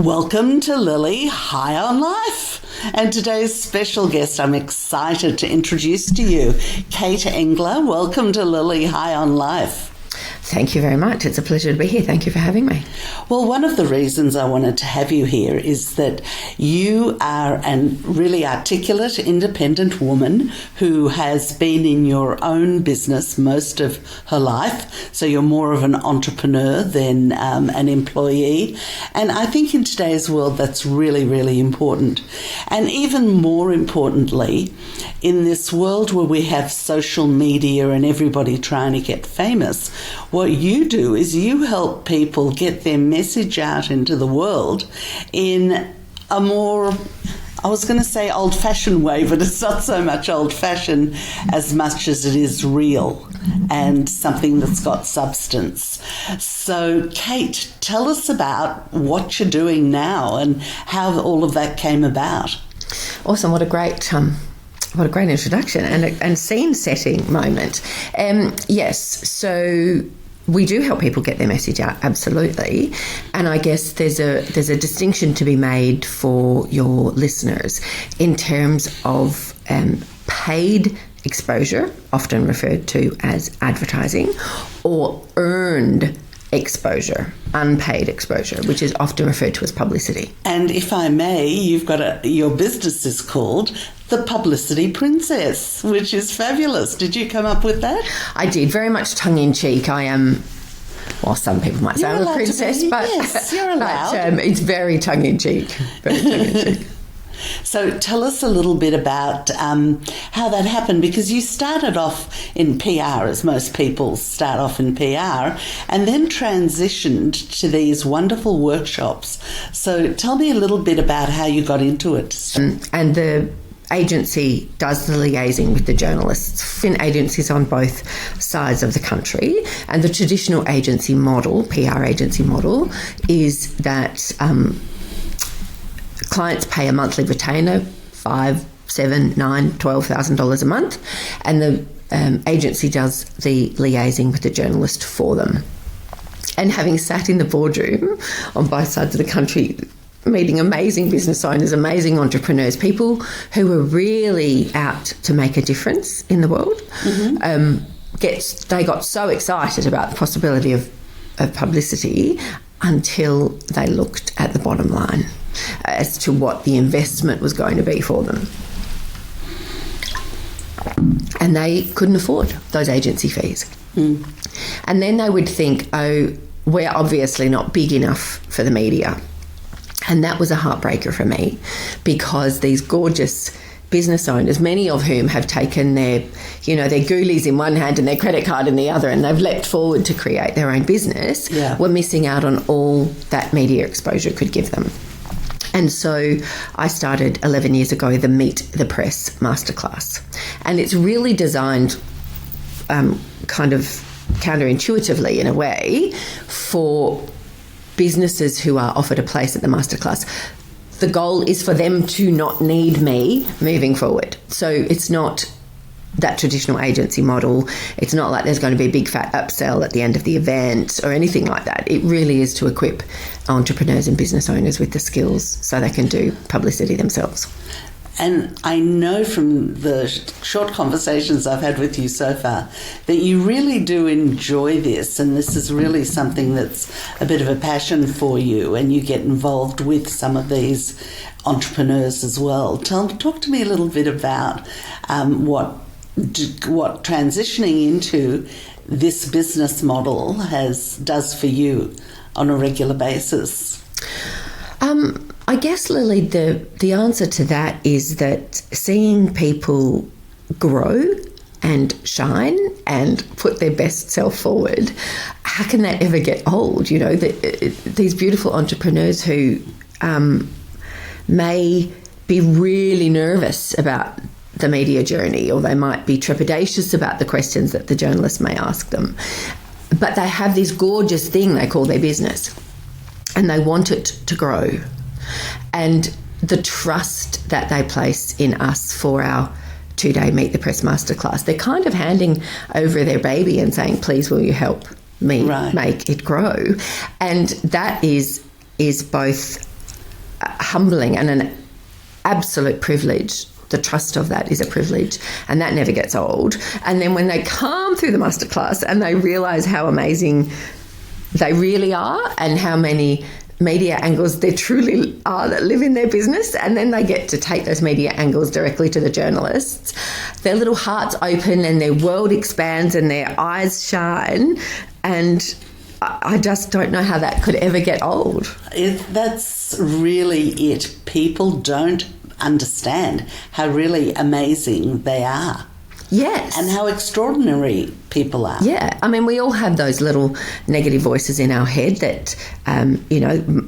Welcome to Lily High on Life. And today's special guest I'm excited to introduce to you, Kate Engler. Welcome to Lily High on Life. Thank you very much. It's a pleasure to be here. Thank you for having me. Well, one of the reasons I wanted to have you here is that you are a really articulate, independent woman who has been in your own business most of her life. So you're more of an entrepreneur than an employee. And I think in today's world that's really, really important. And even more importantly, in this world where we have social media and everybody trying to get famous, what you do is you help people get their message out into the world in a more, I was going to say old-fashioned way, but it's not so much old-fashioned as much as it is real and something that's got substance. So, Kate, tell us about what you're doing now and how all of that came about. Awesome. What a great introduction and scene-setting moment. Yes, so we do help people get their message out, absolutely. And I guess there's a distinction to be made for your listeners in terms of paid exposure, often referred to as advertising, or earned exposure, unpaid exposure, which is often referred to as publicity. And if I may, you've got your business is called The Publicity Princess, which is fabulous. Did you come up with that? I did, very much tongue-in-cheek. I am, well, some people might say I'm a princess, but yes, you're allowed. But, it's very tongue-in-cheek. Very tongue-in-cheek. So tell us a little bit about how that happened, because you started off in PR, as most people start off in PR, and then transitioned to these wonderful workshops. So tell me a little bit about how you got into it. And the agency does the liaising with the journalists in agencies on both sides of the country. And the traditional agency model, PR agency model, is that clients pay a monthly retainer, $5,000, $7,000, $9,000, $12,000 a month, and the agency does the liaising with the journalist for them. And having sat in the boardroom on both sides of the country, meeting amazing business owners, amazing entrepreneurs, people who are really out to make a difference in the world, they got so excited about the possibility of publicity until they looked at the bottom line as to what the investment was going to be for them. And they couldn't afford those agency fees. And then they would think, oh, we're obviously not big enough for the media. And that was a heartbreaker for me, because these gorgeous business owners, many of whom have taken their ghoulies in one hand and their credit card in the other, and they've leapt forward to create their own business, were missing out on all that media exposure could give them. And so I started 11 years ago the Meet the Press Masterclass. And it's really designed kind of counterintuitively in a way for businesses who are offered a place at the masterclass. The goal is for them to not need me moving forward. So it's not that traditional agency model. It's not like there's going to be a big fat upsell at the end of the event or anything like that. It really is to equip entrepreneurs and business owners with the skills so they can do publicity themselves. And I know from the short conversations I've had with you so far that you really do enjoy this, and this is really something that's a bit of a passion for you, and you get involved with some of these entrepreneurs as well. Talk to me a little bit about what transitioning into this business model does for you on a regular basis. I guess, Lily, the answer to that is that seeing people grow and shine and put their best self forward, how can that ever get old? You know, these beautiful entrepreneurs who may be really nervous about the media journey, or they might be trepidatious about the questions that the journalists may ask them, but they have this gorgeous thing they call their business, and they want it to grow. And the trust that they place in us for our 2-day Meet the Press Masterclass, they're kind of handing over their baby and saying, please, will you help me make it grow? And that is both humbling and an absolute privilege. The trust of that is a privilege, and that never gets old. And then when they come through the masterclass and they realise how amazing they really are and how many media angles there truly are that live in their business, and then they get to take those media angles directly to the journalists, their little hearts open and their world expands and their eyes shine, and I just don't know how that could ever get old. That's really it. People don't understand how really amazing they are. Yes. And how extraordinary people are. Yeah. I mean, we all have those little negative voices in our head that,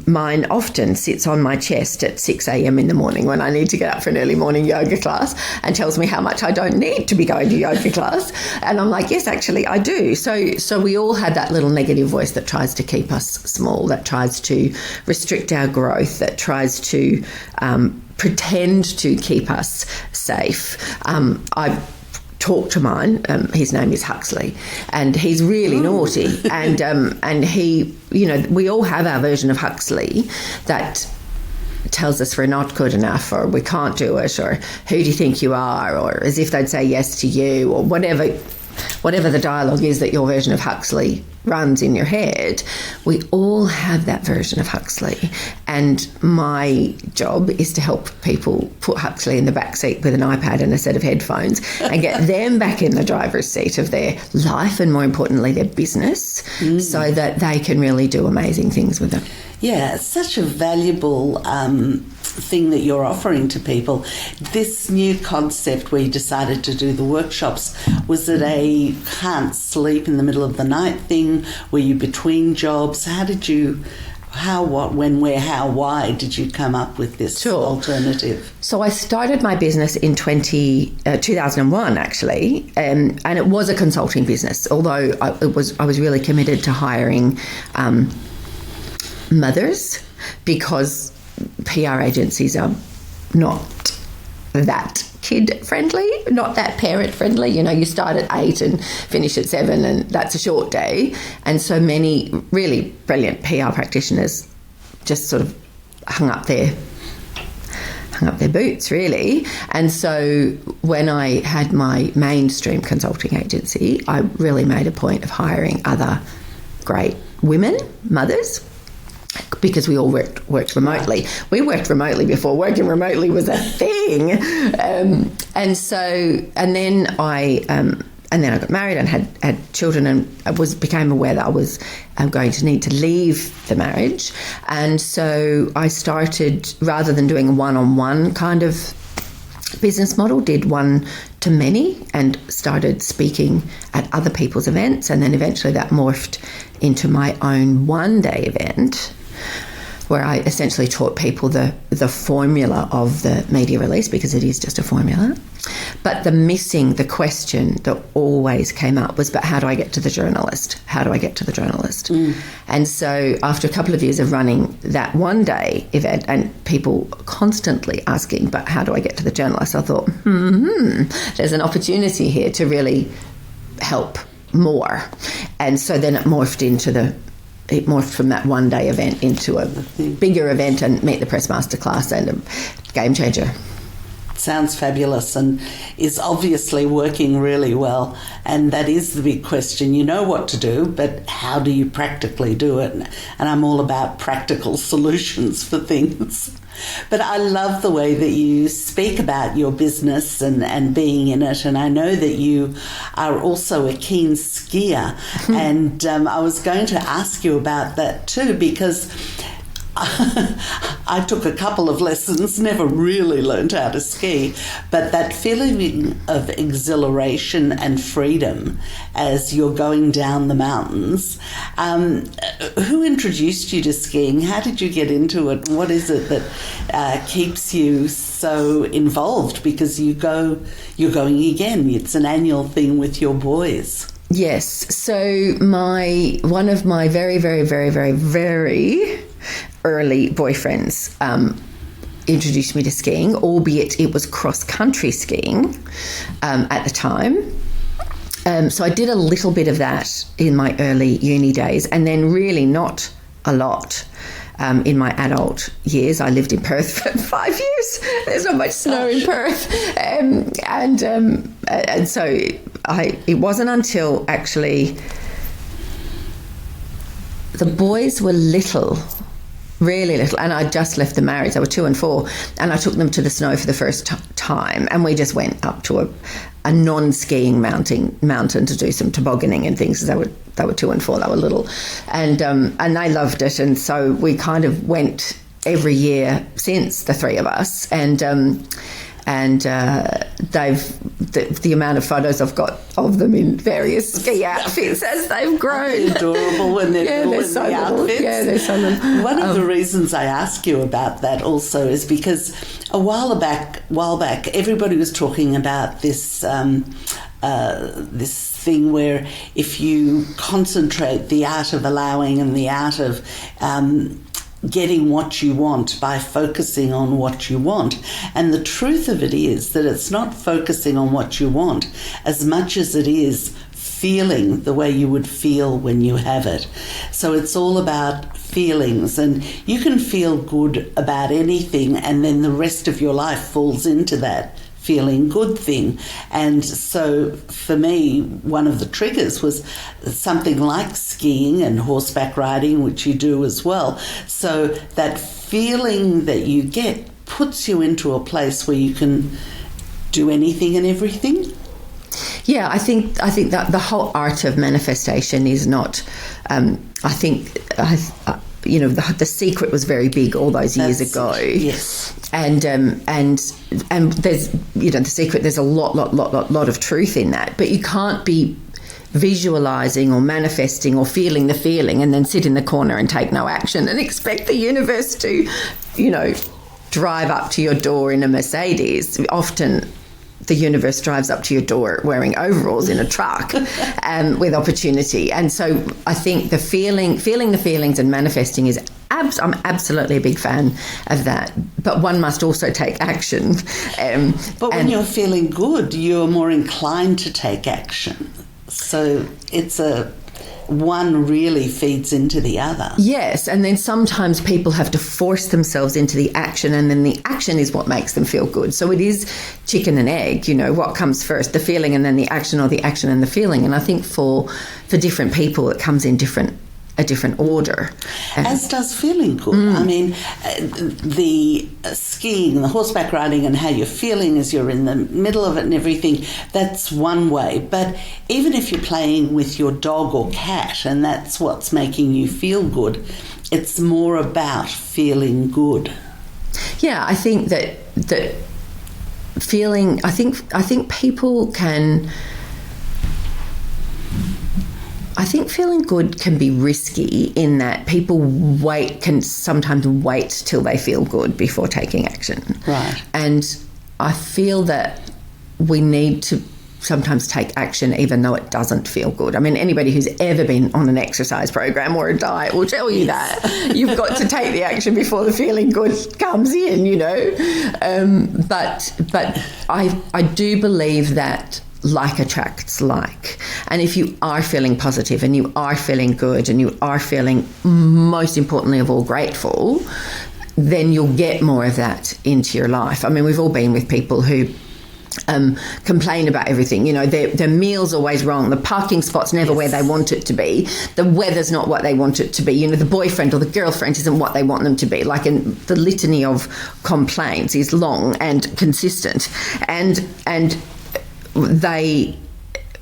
mine often sits on my chest at 6 a.m. in the morning when I need to get up for an early morning yoga class and tells me how much I don't need to be going to yoga class. And I'm like, yes, actually, I do. So we all have that little negative voice that tries to keep us small, that tries to restrict our growth, that tries to pretend to keep us safe. I talk to mine. His name is Huxley, and he's really naughty. And he, we all have our version of Huxley that tells us we're not good enough, or we can't do it, or who do you think you are, or as if they'd say yes to you, or whatever the dialogue is that your version of Huxley runs in your head. We all have that version of Huxley, and my job is to help people put Huxley in the back seat with an iPad and a set of headphones and get them back in the driver's seat of their life, and more importantly their business, so that they can really do amazing things with it. Yeah, it's such a valuable thing that you're offering to people. This new concept where you decided to do the workshops, was it a can't sleep in the middle of the night thing? Were you between jobs? How, what, when, where, how, why did you come up with this alternative? So I started my business in 2001, actually, and it was a consulting business, although I was really committed to hiring mothers, because PR agencies are not that kid-friendly, not that parent-friendly. You start at 8 and finish at 7, and that's a short day. And so many really brilliant PR practitioners just sort of hung up their boots, really. And so when I had my mainstream consulting agency, I really made a point of hiring other great women, mothers, because we all worked remotely. We worked remotely before working remotely was a thing. And then I got married and had children, and became aware that I was going to need to leave the marriage. And so I started, rather than doing a one-on-one kind of business model, did one to many and started speaking at other people's events. And then eventually that morphed into my own one-day event, where I essentially taught people the formula of the media release, because it is just a formula. But the question that always came up was, but how do I get to the journalist? How do I get to the journalist? And so after a couple of years of running that one-day event and people constantly asking, but how do I get to the journalist? I thought, there's an opportunity here to really help more. And so then it morphed from that one-day event into a bigger event, and Meet the Press Masterclass, and a game changer. Sounds fabulous, and is obviously working really well. And that is the big question. You know what to do, but how do you practically do it? And I'm all about practical solutions for things. But I love the way that you speak about your business and being in it. And I know that you are also a keen skier. And I was going to ask you about that too, because I took a couple of lessons, never really learned how to ski, but that feeling of exhilaration and freedom as you're going down the mountains. Who introduced you to skiing? How did you get into it? What is it that keeps you so involved? Because you're going again. It's an annual thing with your boys. Yes. So one of my very, very, very, very, very early boyfriends introduced me to skiing, albeit it was cross-country skiing at the time. So I did a little bit of that in my early uni days, and then really not a lot in my adult years. I lived in Perth for 5 years. There's not much snow in Perth. And so it wasn't until actually the boys were little, really little, and I just left the marriage. They were 2 and 4, and I took them to the snow for the first time, and we just went up to a non-skiing mountain to do some tobogganing and things. They were 2 and 4. They were little, and they loved it. And so we kind of went every year since, the 3 of us, and the amount of photos I've got of them in various ski outfits as they've grown. They're adorable when they're little in the outfits. Yeah, they're so little. One of the reasons I ask you about that also is because a while back, everybody was talking about this this thing where if you concentrate the art of allowing and the art of getting what you want by focusing on what you want. And the truth of it is that it's not focusing on what you want as much as it is feeling the way you would feel when you have it. So it's all about feelings, and you can feel good about anything, and then the rest of your life falls into that feeling good thing. And so for me, one of the triggers was something like skiing and horseback riding, which you do as well. So that feeling that you get puts you into a place where you can do anything and everything. Yeah, I think that the whole art of manifestation is not. The Secret was very big all those years ago. Yes, and there's The Secret. There's a lot of truth in that, but you can't be visualizing or manifesting or feeling the feeling and then sit in the corner and take no action and expect the universe to, drive up to your door in a Mercedes. Often the universe drives up to your door wearing overalls in a truck with opportunity. And so I think the feeling the feelings and manifesting is I'm absolutely a big fan of that. But one must also take action. But when you're feeling good, you're more inclined to take action. So it's one really feeds into the other. Yes, and then sometimes people have to force themselves into the action, and then the action is what makes them feel good. So it is chicken and egg, what comes first, the feeling and then the action, or the action and the feeling. And I think for different people it comes in a different order. As does feeling good. I mean, the skiing, the horseback riding, and how you're feeling as you're in the middle of it and everything, that's one way. But even if you're playing with your dog or cat and that's what's making you feel good, it's more about feeling good. Yeah, I think that feeling, I think people can... I think feeling good can be risky in that people can sometimes wait till they feel good before taking action. Right. And I feel that we need to sometimes take action even though it doesn't feel good. I mean, anybody who's ever been on an exercise program or a diet will tell you that. You've got to take the action before the feeling good comes in, But I do believe that like attracts like. And if you are feeling positive and you are feeling good and you are feeling, most importantly of all, grateful, then you'll get more of that into your life. I mean, we've all been with people who complain about everything. Their meal's always wrong. The parking spot's never where they want it to be. The weather's not what they want it to be. The boyfriend or the girlfriend isn't what they want them to be. The litany of complaints is long and consistent. And they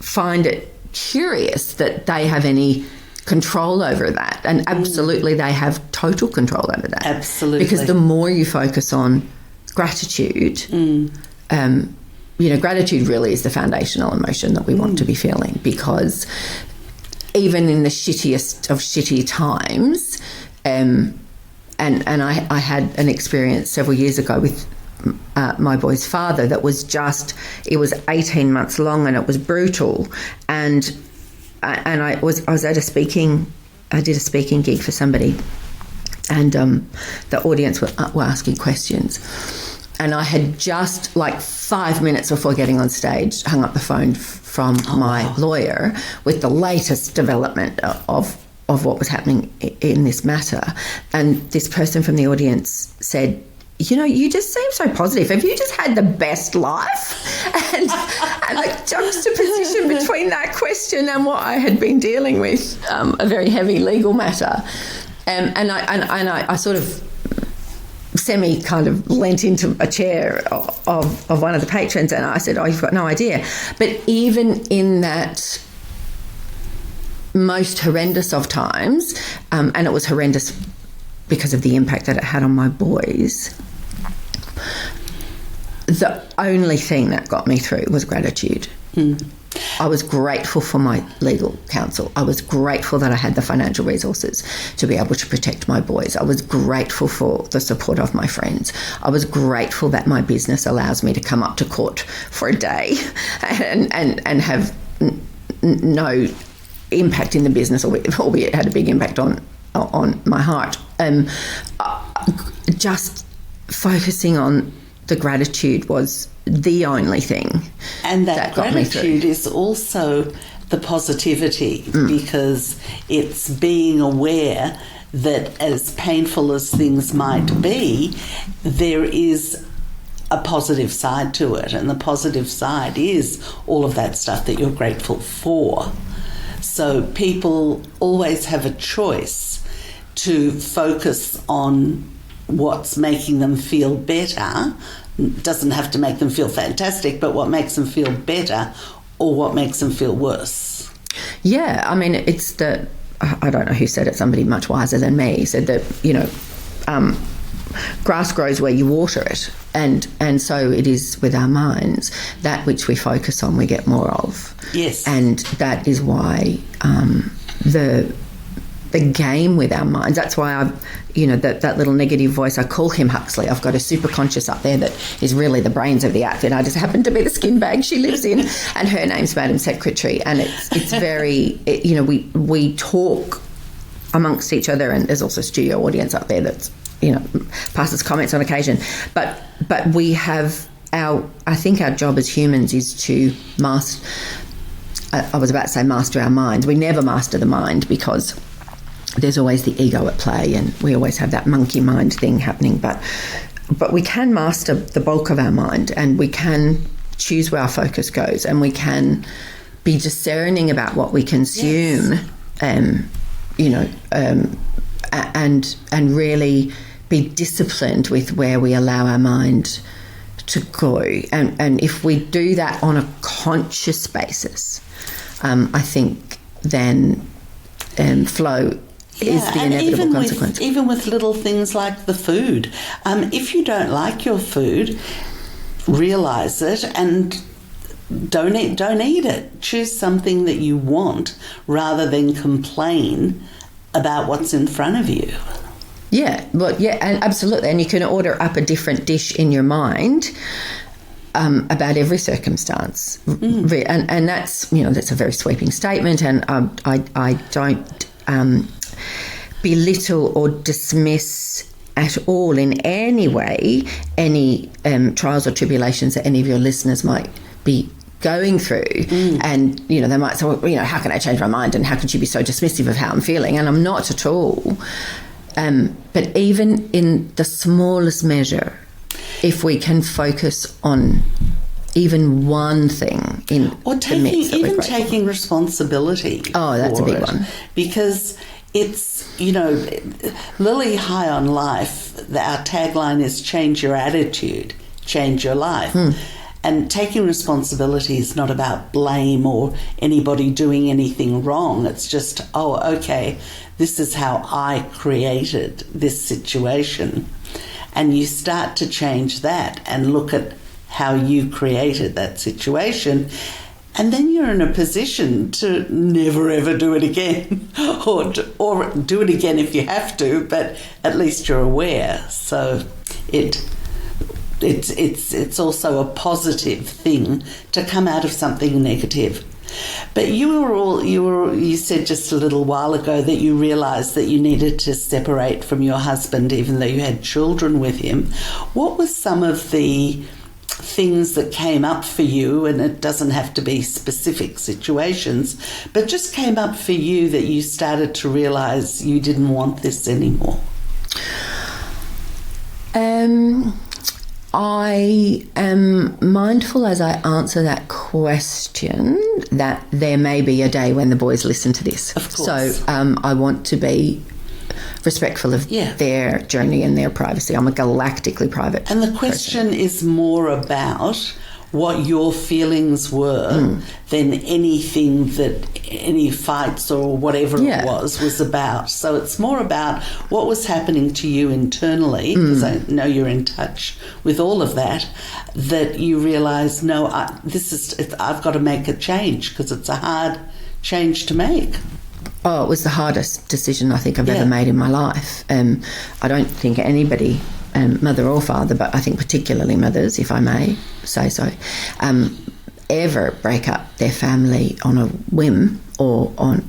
find it curious that they have any control over that. And absolutely they have total control over that. Absolutely. Because the more you focus on gratitude, gratitude really is the foundational emotion that we want to be feeling, because even in the shittiest of shitty times, and I had an experience several years ago with my boy's father that was it was 18 months long and it was brutal, and I was at a speaking gig for somebody, and the audience were asking questions, and I had just 5 minutes before getting on stage hung up the phone from my lawyer with the latest development of what was happening in this matter. And this person from the audience said, you know, you just seem so positive. Have you just had the best life? And the juxtaposition between that question and what I had been dealing with, a very heavy legal matter. And I sort of semi kind of leant into a chair of one of the patrons, and I said, oh, you've got no idea. But even in that most horrendous of times, and it was horrendous because of the impact that it had on my boys, the only thing that got me through was gratitude. I was grateful for my legal counsel. I was grateful that I had the financial resources to be able to protect my boys. I was grateful for the support of my friends. I was grateful that my business allows me to come up to court for a day and have no impact in the business, albeit it had a big impact on my heart. Just focusing on the gratitude was the only thing. And that gratitude is also the positivity, because it's being aware that as painful as things might be, there is a positive side to it, and the positive side is all of that stuff that you're grateful for. So people always have a choice to focus on what's making them feel better. Doesn't have to make them feel fantastic, but what makes them feel better or what makes them feel worse. Yeah, I mean, it's I don't know who said it, somebody much wiser than me said that, you know, grass grows where you water it, and so it is with our minds. That which we focus on, we get more of. Yes. And that is why the game with our minds, that's why that little negative voice, I call him Huxley. I've got a super conscious up there that is really the brains of the outfit. I just happen to be the skin bag she lives in, and her name's Madam Secretary. And it's very, we talk amongst each other, and there's also a studio audience up there that's, you know, passes comments on occasion. But we have I think our job as humans is to master, I was about to say master our minds. We never master the mind, because there's always the ego at play, and we always have that monkey mind thing happening. But we can master the bulk of our mind, and we can choose where our focus goes, and we can be discerning about what we consume, and really be disciplined with where we allow our mind to go. And if we do that on a conscious basis, I think then flow is the inevitable consequence. Even with little things like the food. If you don't like your food, realise it and don't eat it. Choose something that you want rather than complain about what's in front of you. Yeah, well, yeah, and absolutely. And you can order up a different dish in your mind about every circumstance. And that's, you know, that's a very sweeping statement, and I don't belittle or dismiss at all in any way any trials or tribulations that any of your listeners might be going through. And, you know, they might say, well, you know, how can I change my mind, and how could you be so dismissive of how I'm feeling? And I'm not at all. But even in the smallest measure, if we can focus on even one thing in or taking responsibility. Oh, that's a big one. Because it's, you know, Lily High on Life, our tagline is change your attitude, change your life. And taking responsibility is not about blame or anybody doing anything wrong. It's just, oh, okay, this is how I created this situation. And you start to change that and look at how you created that situation. And then you're in a position to never, ever do it again, or do it again if you have to, but at least you're aware. So it's also a positive thing to come out of something negative. But you said just a little while ago that you realised that you needed to separate from your husband even though you had children with him. What was some of the things that came up for you, and it doesn't have to be specific situations, but just came up for you that you started to realise you didn't want this anymore? I am mindful as I answer that question that there may be a day when the boys listen to this. Of course. So I want to be respectful of their journey and their privacy. I'm a galactically private And the question is more about what your feelings were than anything that any fights or whatever it was about. So it's more about what was happening to you internally, because I know you're in touch with all of that, that you realise, no, I've got to make a change, because it's a hard change to make. Oh, it was the hardest decision I think I've ever made in my life. I don't think anybody, mother or father, but I think particularly mothers, if I may say so, ever break up their family on a whim or on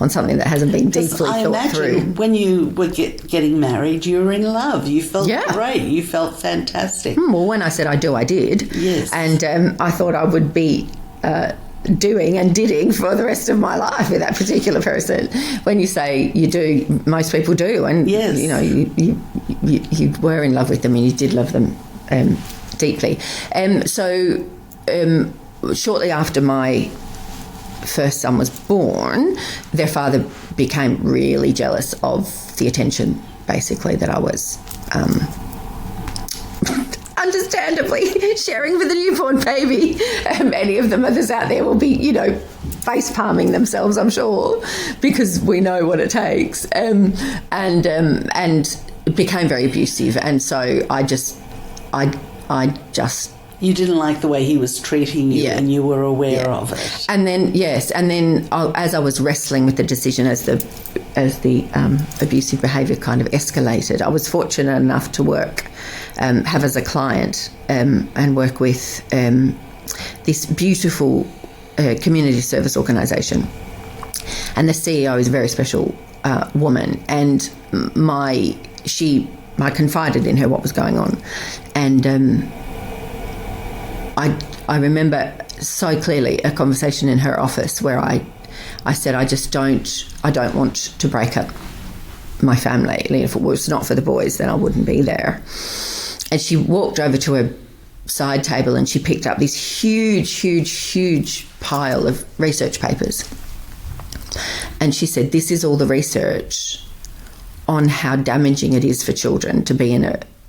something that hasn't been deeply thought through. When you were getting married, you were in love. You felt great. You felt fantastic. Well, when I said I do, I did. Yes. And I thought I would be doing and didding for the rest of my life with that particular person. When you say you do, most people do, and you know you were in love with them and you did love them deeply. So shortly after my first son was born, their father became really jealous of the attention, basically, that I was understandably sharing with a newborn baby. Many of the mothers out there will be, face palming themselves, I'm sure, because we know what it takes. And it became very abusive. And so I just you didn't like the way he was treating you, and you were aware of it. And then as I was wrestling with the decision, as the abusive behaviour kind of escalated, I was fortunate enough to have as a client and work with this beautiful community service organisation. And the CEO is a very special woman, and I confided in her what was going on, and I remember so clearly a conversation in her office where I said, I don't want to break up my family. If it was not for the boys, then I wouldn't be there. And she walked over to a side table and she picked up this huge pile of research papers. And she said, this is all the research on how damaging it is for children to be in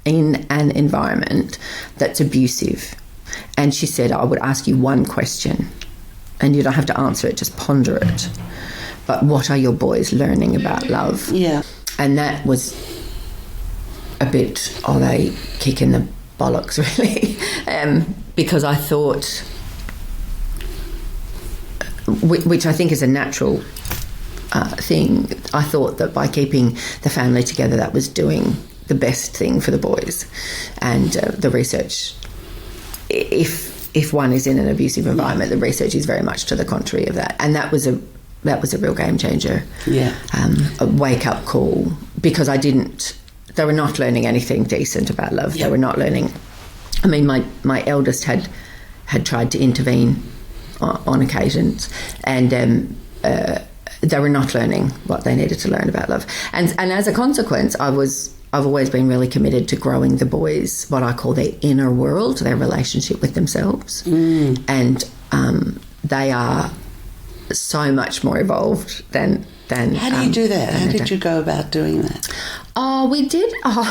an environment that's abusive. And she said, I would ask you one question, and you don't have to answer it, just ponder it. But what are your boys learning about love? Yeah. And that was a bit of a kick in the bollocks, really, because I thought, which I think is a natural thing, I thought that by keeping the family together, that was doing the best thing for the boys. And the research, if one is in an abusive environment, the research is very much to the contrary of that. And that was a real game changer. Yeah. A wake-up call, because they were not learning anything decent about love. They were not learning. I mean, my eldest had tried to intervene on occasions, and they were not learning what they needed to learn about love. And as a consequence, I've always been really committed to growing the boys, what I call their inner world, their relationship with themselves. And they are so much more evolved than How do you do that? How did you go about doing that? We did. I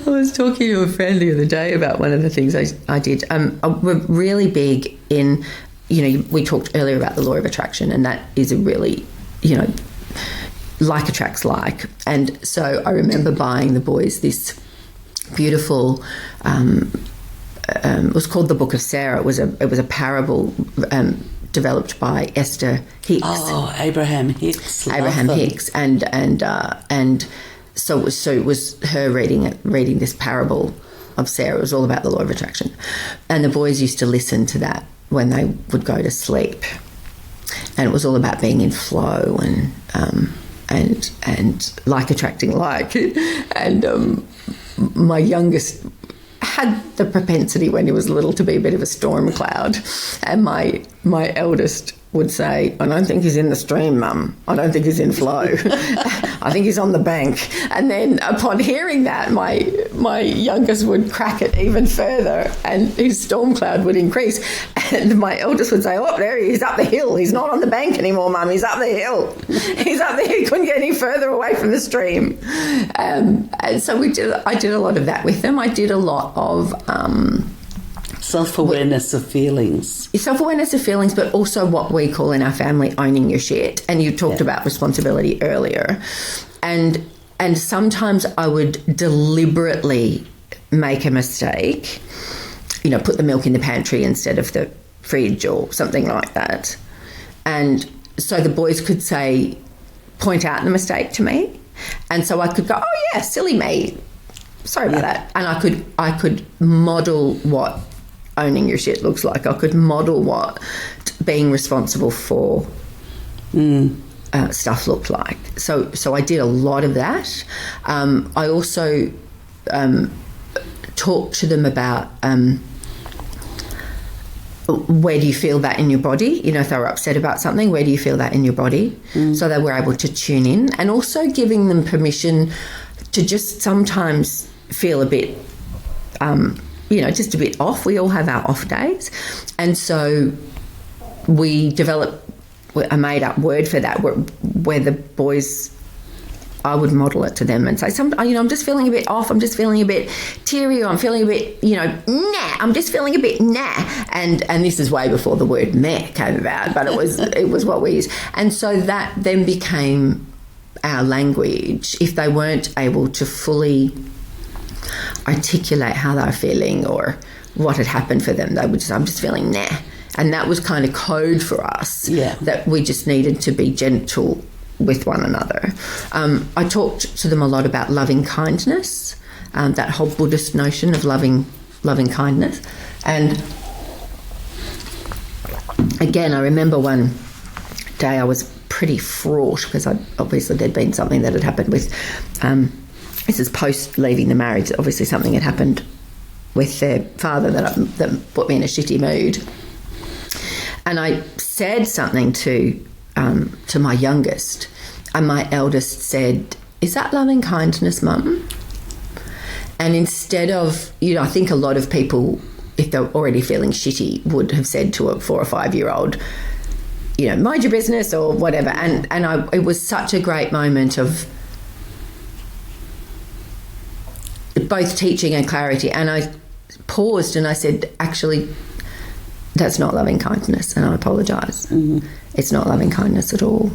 was talking to a friend the other day about one of the things I did. We're really big in, we talked earlier about the law of attraction, and that is a really, like attracts like. And so I remember buying the boys this beautiful, it was called The Book of Sarah. It was a parable developed by Esther Hicks. Oh, Abraham Hicks. Abraham Hicks, and so it was her reading this parable of Sarah. It was all about the law of attraction, and the boys used to listen to that when they would go to sleep, and it was all about being in flow and like attracting like, and my youngest had the propensity when he was little to be a bit of a storm cloud. And my eldest would say, I don't think he's in the stream, Mum. I don't think he's in flow. I think he's on the bank. And then upon hearing that, my youngest would crack it even further and his storm cloud would increase. And my eldest would say, oh, there he is, up the hill. He's not on the bank anymore, Mum. He's up the hill. He's up there. He couldn't get any further away from the stream. And so I did a lot of that with them. I did a lot of... self-awareness of feelings. Self-awareness of feelings, but also what we call in our family owning your shit. And you talked about responsibility earlier. And sometimes I would deliberately make a mistake, put the milk in the pantry instead of the fridge or something like that. And so the boys could point out the mistake to me. And so I could go, oh yeah, silly me. Sorry about that. And I could model what owning your shit looks like. I could model what being responsible for stuff looked like. So I did a lot of that. I also talked to them about where do you feel that in your body? If they were upset about something, where do you feel that in your body? So they were able to tune in, and also giving them permission to just sometimes feel a bit just a bit off. We all have our off days. And so we developed a made-up word for that where the boys, I would model it to them and say, I'm just feeling a bit off. I'm just feeling a bit teary, or I'm feeling a bit, nah. I'm just feeling a bit nah. And this is way before the word meh came about, but it was what we used. And so that then became our language. If they weren't able to fully articulate how they were feeling or what had happened for them, they would just, I'm just feeling nah. And that was kind of code for us, that we just needed to be gentle with one another. I talked to them a lot about loving kindness, that whole Buddhist notion of loving kindness. And again, I remember one day I was pretty fraught because obviously there'd been something that had happened with... this is post leaving the marriage. Obviously, something had happened with their father that put me in a shitty mood. And I said something to my youngest, and my eldest said, "Is that loving kindness, Mum?" And instead of, I think a lot of people, if they're already feeling shitty, would have said to a 4 or 5 year old, mind your business or whatever. And it was such a great moment of both teaching and clarity. And I paused and I said, actually, that's not loving kindness, and I apologise. Mm-hmm. It's not loving kindness at all.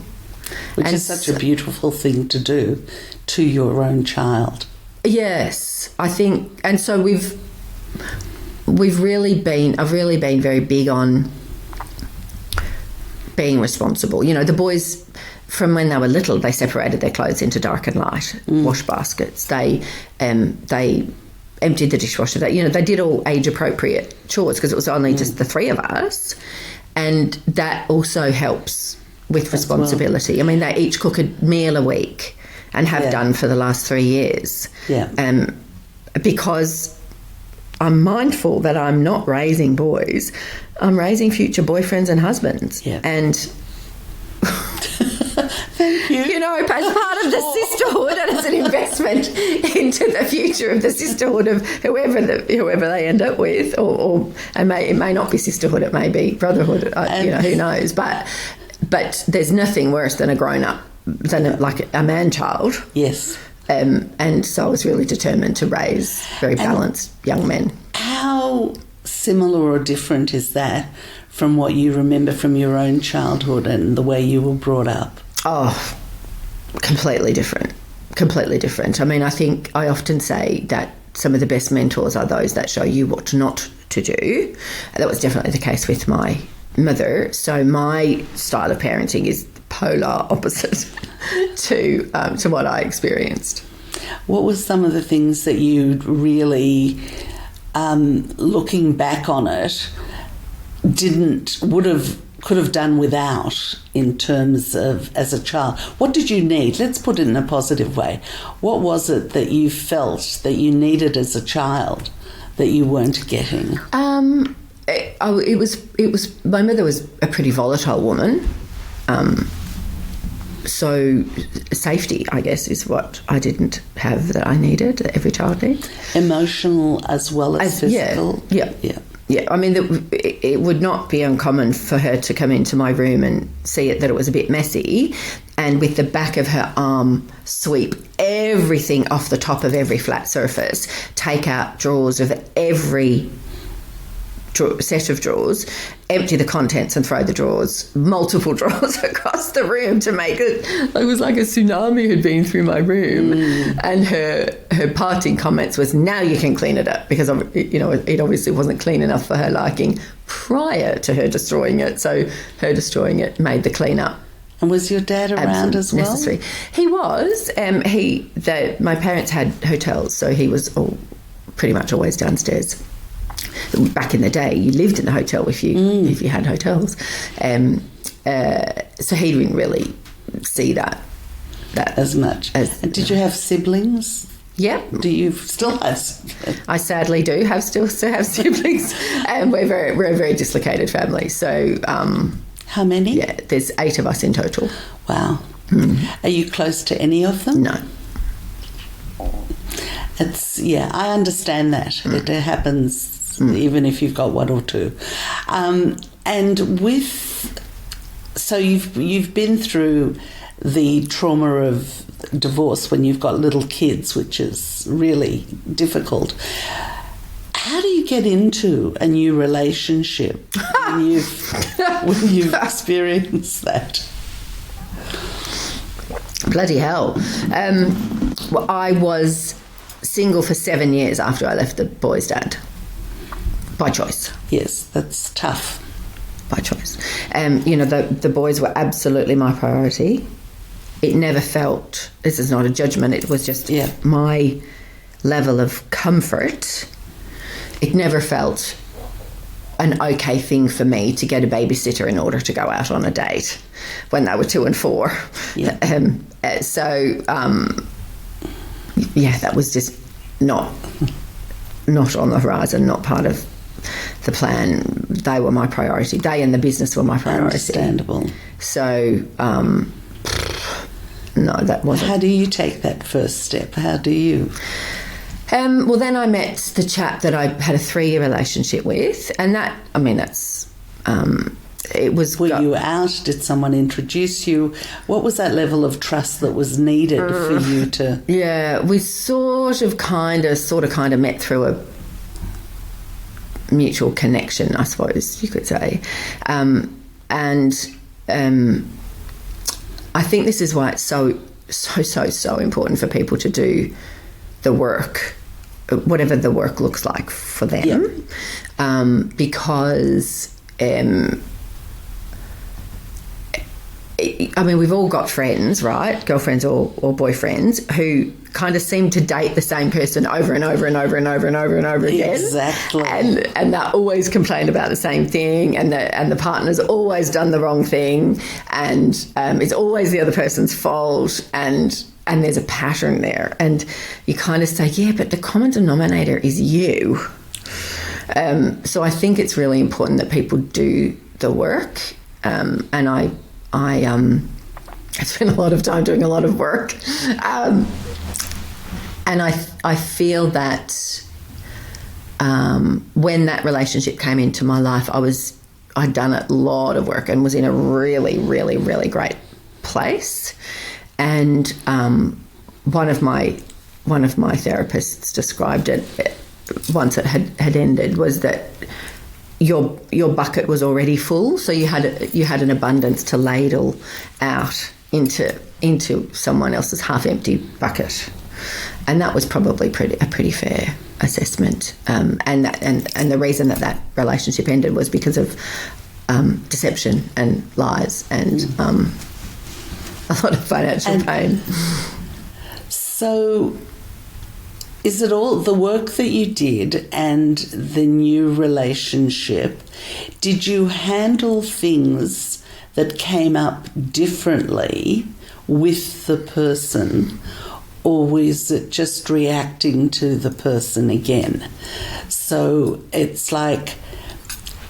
Which is such a beautiful thing to do to your own child. Yes, I think, and so I've really been very big on being responsible. The boys, from when they were little, they separated their clothes into dark and light wash baskets. They emptied the dishwasher. They did all age-appropriate chores because it was only just the three of us, and that also helps with responsibility. Well. I mean, they each cook a meal a week and have done for the last 3 years. Yeah. Because I'm mindful that I'm not raising boys. I'm raising future boyfriends and husbands. Yeah. And thank you. As part of the sisterhood, and as an investment into the future of the sisterhood of whoever they end up with, or it may not be sisterhood, it may be brotherhood. Who knows? But there's nothing worse than a grown up, than a man child. Yes. And so I was really determined to raise very balanced young men. How similar or different is that from what you remember from your own childhood and the way you were brought up? Oh, completely different. Completely different. I mean, I think I often say that some of the best mentors are those that show you what not to do. That was definitely the case with my mother. So my style of parenting is polar opposite to what I experienced. What were some of the things that you really, looking back on it, could have done without in terms of as a child? What did you need? Let's put it in a positive way. What was it that you felt that you needed as a child that you weren't getting? It was. My mother was a pretty volatile woman. So safety, I guess, is what I didn't have that I needed, that every child needs. Emotional as well as physical? Yeah. I mean, it would not be uncommon for her to come into my room and see that it was a bit messy, and with the back of her arm sweep everything off the top of every flat surface, take out drawers of every set of drawers, empty the contents and throw the drawers, multiple drawers across the room to make it was like a tsunami had been through my room. And her parting comments was, now you can clean it up, because it obviously wasn't clean enough for her liking prior to her destroying it. So her destroying it made the clean up. And was your dad around as well? Necessary. He was. My parents had hotels, so he was pretty much always downstairs. Back in the day, you lived in the hotel if you had hotels, so he didn't really see that as much. And did you have siblings? Yeah. Do you still have? I sadly do still have siblings, and we're a very dislocated family. So, how many? Yeah, there's 8 of us in total. Wow. Are you close to any of them? No. I understand that. It happens even if you've got 1 or 2. So you've been through the trauma of divorce when you've got little kids, which is really difficult. How do you get into a new relationship when you've experienced that? Bloody hell. I was single for 7 years after I left the boy's dad. By choice. Yes, that's tough. By choice. The boys were absolutely my priority. It never felt, this is not a judgment, it was just my level of comfort. It never felt an okay thing for me to get a babysitter in order to go out on a date when they were 2 and 4. Yeah. That was just not on the horizon, not part of the plan. They were my priority. They and the business were my priority. Understandable. So, no, that wasn't. How do you take that first step? How do you? Well, then I met the chap that I had a 3-year relationship with, and that's. It was. Were you out? Did someone introduce you? What was that level of trust that was needed for you to? Yeah, we sort of kind of met through a mutual connection, I suppose you could say, and I think this is why it's so important for people to do the work, whatever the work looks like for them, because. We've all got friends, right? Girlfriends or boyfriends who kind of seem to date the same person over and over and over and over and over and over again. Exactly. And they always complain about the same thing, and the partner's always done the wrong thing, and it's always the other person's fault, and there's a pattern there. And you kind of say, yeah, but the common denominator is you. So I think it's really important that people do the work, and I spent a lot of time doing a lot of work, and I feel that when that relationship came into my life, I'd done a lot of work and was in a really, really, really great place. And one of my therapists described it once it had ended, was that your bucket was already full, so you had an abundance to ladle out into someone else's half-empty bucket, and that was probably a pretty fair assessment. And the reason that relationship ended was because of deception and lies and a lot of financial pain. So, is it all the work that you did and the new relationship? Did you handle things that came up differently with the person, or was it just reacting to the person again? So it's like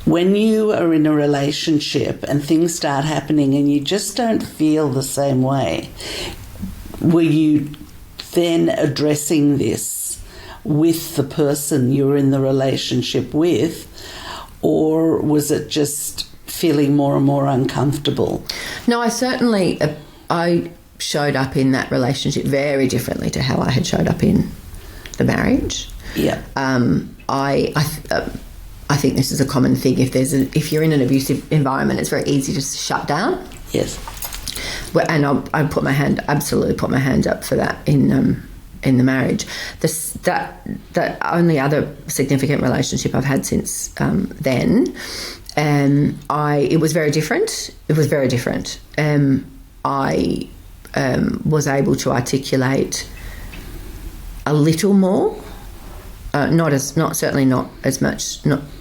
when you are in a relationship and things start happening and you just don't feel the same way, were you then addressing this with the person you were in the relationship with, or was it just feeling more and more uncomfortable? No, I showed up in that relationship very differently to how I had showed up in the marriage. Yeah. I think this is a common thing. If you're in an abusive environment, it's very easy to shut down. Yes. And I absolutely put my hand up for that in the marriage. That only other significant relationship I've had since then, it was very different. It was very different. I was able to articulate a little more, certainly not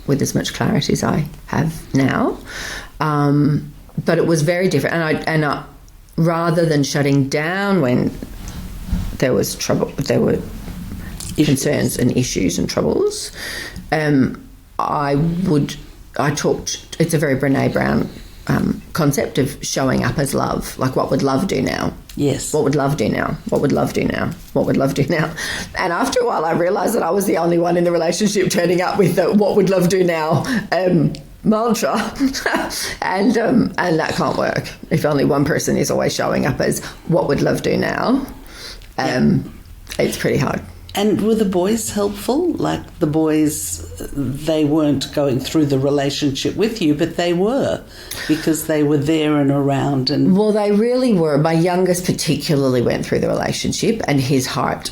with as much clarity as I have now, but it was very different. And I rather than shutting down when there was trouble, there were concerns and issues and troubles, I talked. It's a very Brené Brown concept of showing up as love. Like, what would love do now? Yes. What would love do now? What would love do now? What would love do now? And after a while, I realised that I was the only one in the relationship turning up with the "what would love do now" mantra, and that can't work. If only one person is always showing up as "what would love do now," it's pretty hard. And were the boys helpful? Like, the boys, they weren't going through the relationship with you, but they were, because they were there and around. And well, they really were. My youngest particularly went through the relationship, and his heart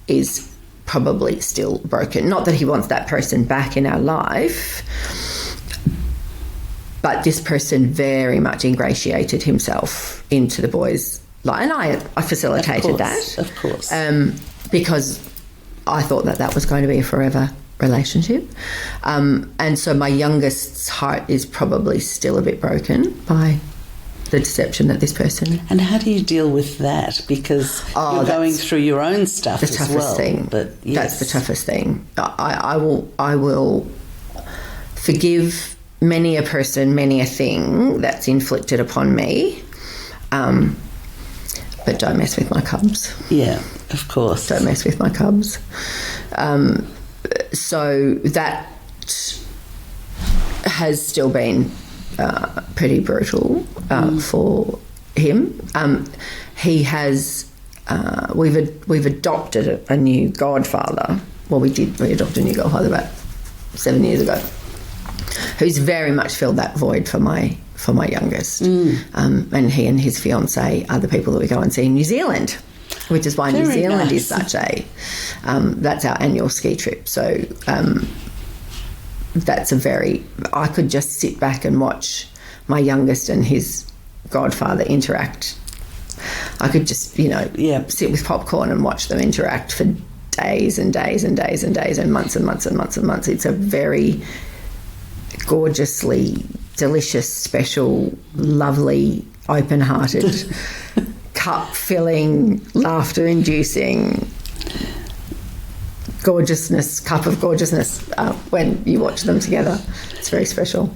is probably still broken. Not that he wants that person back in our life, but this person very much ingratiated himself into the boys' life. And I facilitated that. Of course. Because I thought that was going to be a forever relationship. And so my youngest's heart is probably still a bit broken by the deception that this person... And how do you deal with that? Because you're going through your own stuff as well. The toughest thing. But yes. That's the toughest thing. I will forgive many a person, many a thing that's inflicted upon me, but don't mess with my cubs. Yeah, of course. Don't mess with my cubs. So that has still been pretty brutal for him. He has. We've adopted a new godfather. Well, we adopted a new godfather about 7 years ago, who's very much filled that void for my youngest. And he and his fiancée are the people that we go and see in New Zealand, which is why New Zealand is such a... that's our annual ski trip. So that's I could just sit back and watch my youngest and his godfather interact. I could just, sit with popcorn and watch them interact for days and days and days and days and months and months and months and months. It's a very gorgeously delicious, special, lovely, open-hearted, cup-filling, laughter-inducing cup of gorgeousness when you watch them together. It's very special.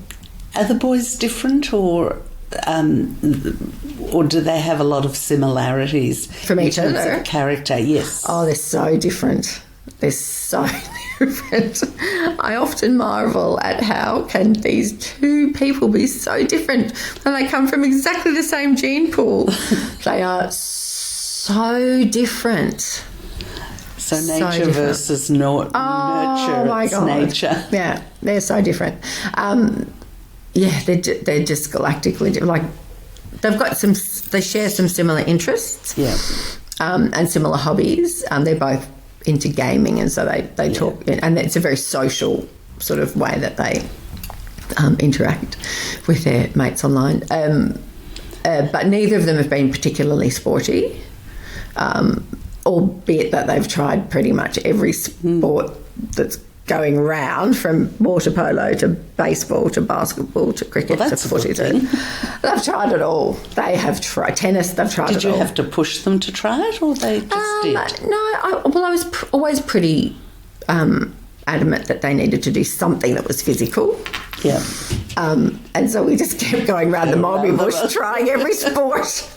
Are the boys different, or do they have a lot of similarities from each other? In terms of character, yes. Oh, they're so different. They're so different. I often marvel at how can these two people be so different when they come from exactly the same gene pool. They are so different. So nature versus nurture. Oh my God. Nature. Yeah, they're so different. They're just galactically different. Like, they share some similar interests. Yeah. And similar hobbies. They're both into gaming, and so they talk, and it's a very social sort of way that they interact with their mates online. But neither of them have been particularly sporty, albeit that they've tried pretty much every sport that's going round from water polo to baseball to basketball to cricket to footy. They've tried it all. They have tried tennis. They've tried it all. Did you have to push them to try it, or they just did? No, I was always pretty adamant that they needed to do something that was physical. Yeah. And so we just kept going round the mulberry bush trying every sport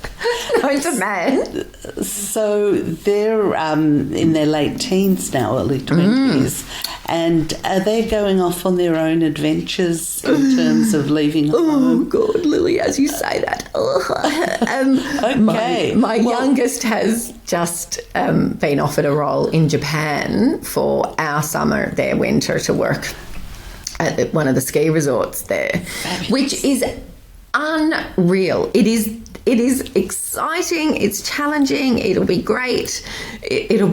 known to man. So they're in their late teens now, early 20s. And are they going off on their own adventures in terms of leaving home? Oh, God, Lily, as you say that. Okay. My youngest has just been offered a role in Japan for our summer, their winter, to work at one of the ski resorts there, which is unreal. It is exciting. It's challenging. It'll be great. It'll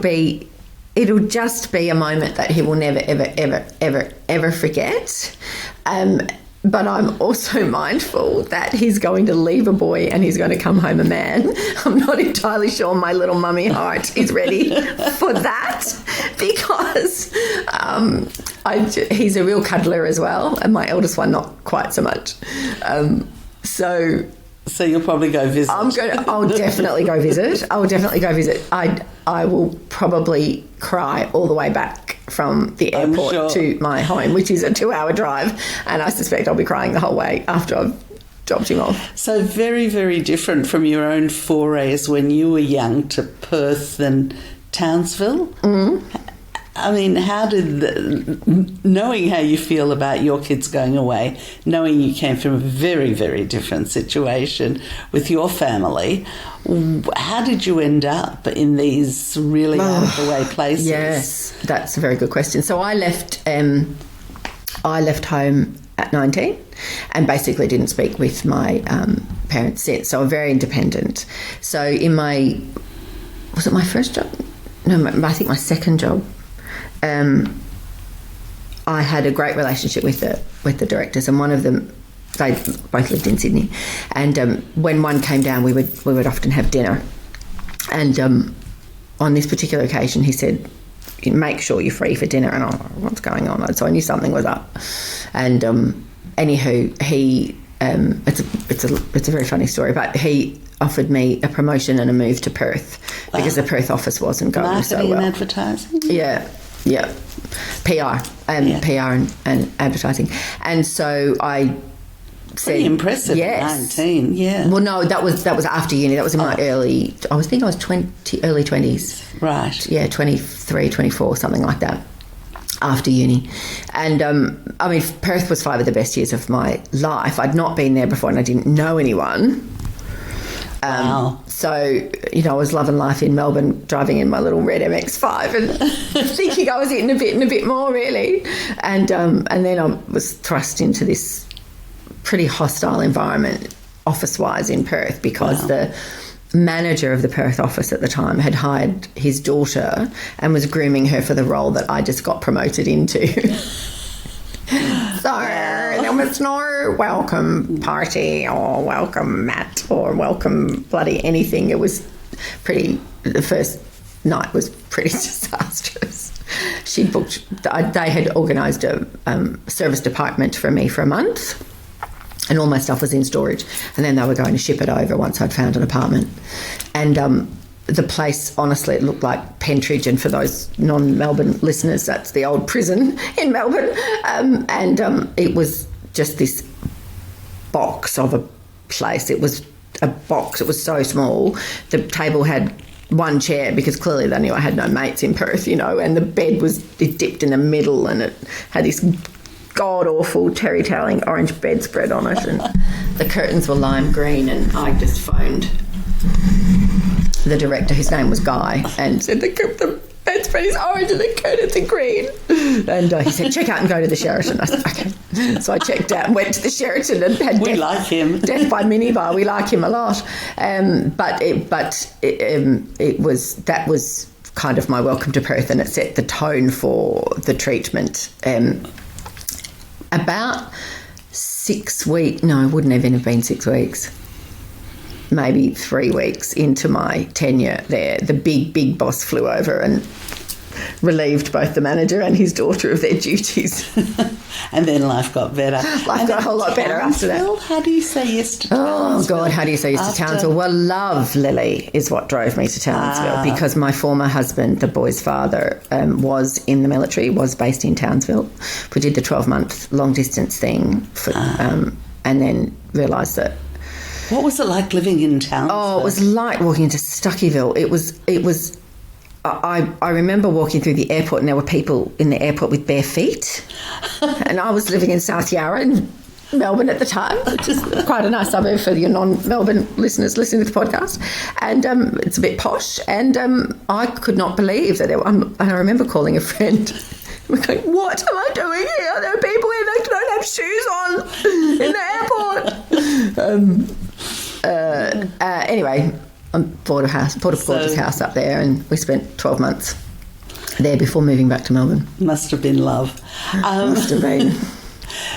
just be a moment that he will never, ever, ever, ever, ever forget. But I'm also mindful that he's going to leave a boy and he's going to come home a man. I'm not entirely sure my little mummy heart is ready for that, because he's a real cuddler as well, and my eldest one not quite so much. So you'll probably go visit. I'll definitely go visit. I will probably cry all the way back from the airport to my home, which is a 2-hour drive, and I suspect I'll be crying the whole way after I've dropped him off. So very, very different from your own forays when you were young to Perth and Townsville. Mm-hmm. I mean, knowing how you feel about your kids going away, knowing you came from a very, very different situation with your family, how did you end up in these really out-of-the-way places? Yes, that's a very good question. So I left home at 19 and basically didn't speak with my parents since. So I'm very independent. So was it my first job? No, I think my second job. I had a great relationship with the directors, and one of them, they both lived in Sydney, and when one came down, we would often have dinner, and on this particular occasion, he said, "Make sure you're free for dinner." And I was like, "What's going on?" So I knew something was up, and anywho, he it's a very funny story, but he offered me a promotion and a move to Perth because the Perth office wasn't going Marketing so well. And advertising? Yeah. PR and advertising. And so I said... Pretty impressive at 19, yeah. Well, no, that was after uni. That was in my early 20s. Right. Yeah, 23, 24, something like that. After uni. And I mean, Perth was 5 of the best years of my life. I'd not been there before and I didn't know anyone. Wow. So, I was loving life in Melbourne, driving in my little red MX-5 and thinking I was in a bit more, really. And then I was thrust into this pretty hostile environment, office-wise, in Perth, because the manager of the Perth office at the time had hired his daughter and was grooming her for the role that I just got promoted into. So there was no welcome party or welcome mat or welcome bloody anything. It was the first night was pretty disastrous. They had organised a service department for me for a month, and all my stuff was in storage, and then they were going to ship it over once I'd found an apartment. And the place, honestly, it looked like Pentridge, and for those non-Melbourne listeners, that's the old prison in Melbourne. And it was just this box of a place. It was a box. It was so small. The table had one chair because clearly they knew I had no mates in Perth, and the bed it dipped in the middle, and it had this god-awful terry-toweling orange bedspread on it, and the curtains were lime green, and I just phoned the director, whose name was Guy, and said the bedspread is orange and the curtains are green. And he said, check out and go to the Sheraton. I said, okay. So I checked out and went to the Sheraton and had Death by Minibar. We like him a lot. That was kind of my welcome to Perth, and it set the tone for the treatment. About 6 weeks, no, it wouldn't even have been 6 weeks. Maybe 3 weeks into my tenure there, the big boss flew over and relieved both the manager and his daughter of their duties. And then life got better. Life got a whole lot better after that. How do you say yes to Townsville? Oh, God, how do you say yes to Townsville? Well, love, Lily, is what drove me to Townsville because my former husband, the boy's father, was in the military, was based in Townsville. We did the 12-month long-distance thing and then realised that. What was it like living in Townsville? Oh, it was like walking into Stuckyville. It was. I remember walking through the airport and there were people in the airport with bare feet. And I was living in South Yarra in Melbourne at the time, which is quite a nice suburb for your non-Melbourne listeners listening to the podcast. And it's a bit posh. And I could not believe that and I remember calling a friend. We're going, what am I doing here? There are people here that don't have shoes on in the airport. Anyway, I bought a gorgeous house up there, and we spent 12 months there before moving back to Melbourne. Must have been love. Must have been.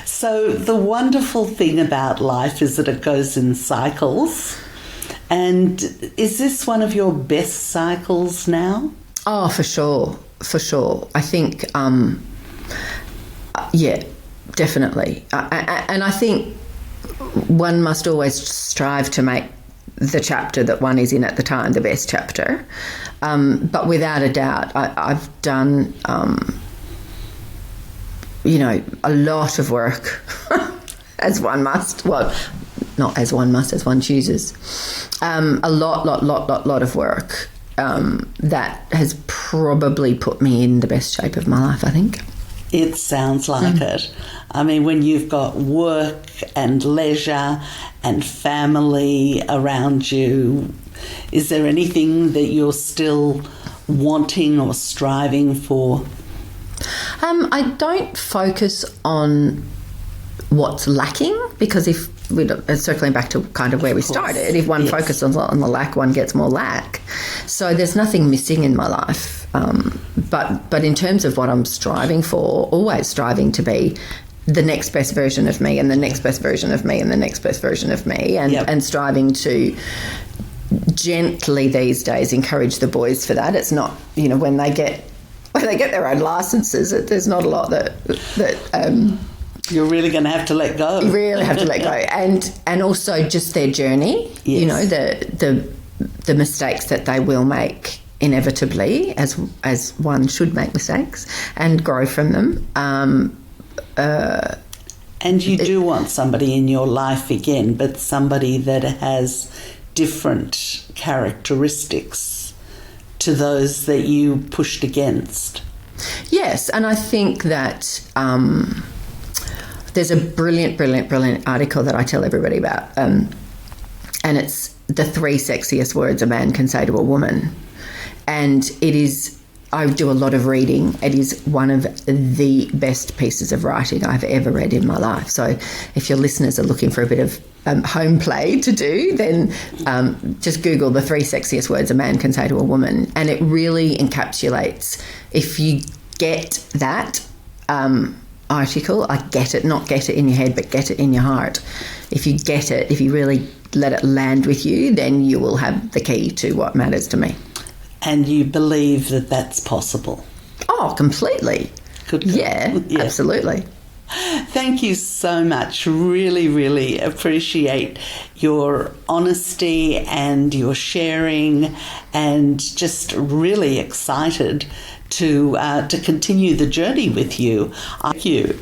So the wonderful thing about life is that it goes in cycles. And is this one of your best cycles now? Oh, for sure. For sure. I think, yeah, definitely. And I think one must always strive to make the chapter that one is in at the time the best chapter. But without a doubt, I've done, a lot of work, as one must. Well, not as one must, as one chooses. A lot of work that has probably put me in the best shape of my life, I think. It sounds like it. I mean, when you've got work and leisure and family around you, is there anything that you're still wanting or striving for? I don't focus on what's lacking, because if we're circling back to kind of where we started, if one focuses on the lack, one gets more lack. So there's nothing missing in my life. But in terms of what I'm striving for, always striving to be the next best version of me and the next best version of me and the next best version of me, and striving to gently these days encourage the boys for that. It's not, when they get their own licenses, there's not a lot that you're really going to have to let go. You really have to let go, and also just their journey. Yes. The mistakes that they will make inevitably, as one should make mistakes and grow from them. And you do want somebody in your life again, but somebody that has different characteristics to those that you pushed against. Yes, and I think that there's a brilliant article that I tell everybody about, and it's the 3 sexiest words a man can say to a woman. And it is, I do a lot of reading. It is one of the best pieces of writing I've ever read in my life. So if your listeners are looking for a bit of home play to do, then just Google the 3 sexiest words a man can say to a woman. And it really encapsulates, if you get that article, get it in your head, but get it in your heart. If you get it, if you really let it land with you, then you will have the key to what matters to me. And you believe that that's possible? Oh, completely. Good girl. Yeah, absolutely. Thank you so much. Really, really appreciate your honesty and your sharing, and just really excited to continue the journey with you. Thank you.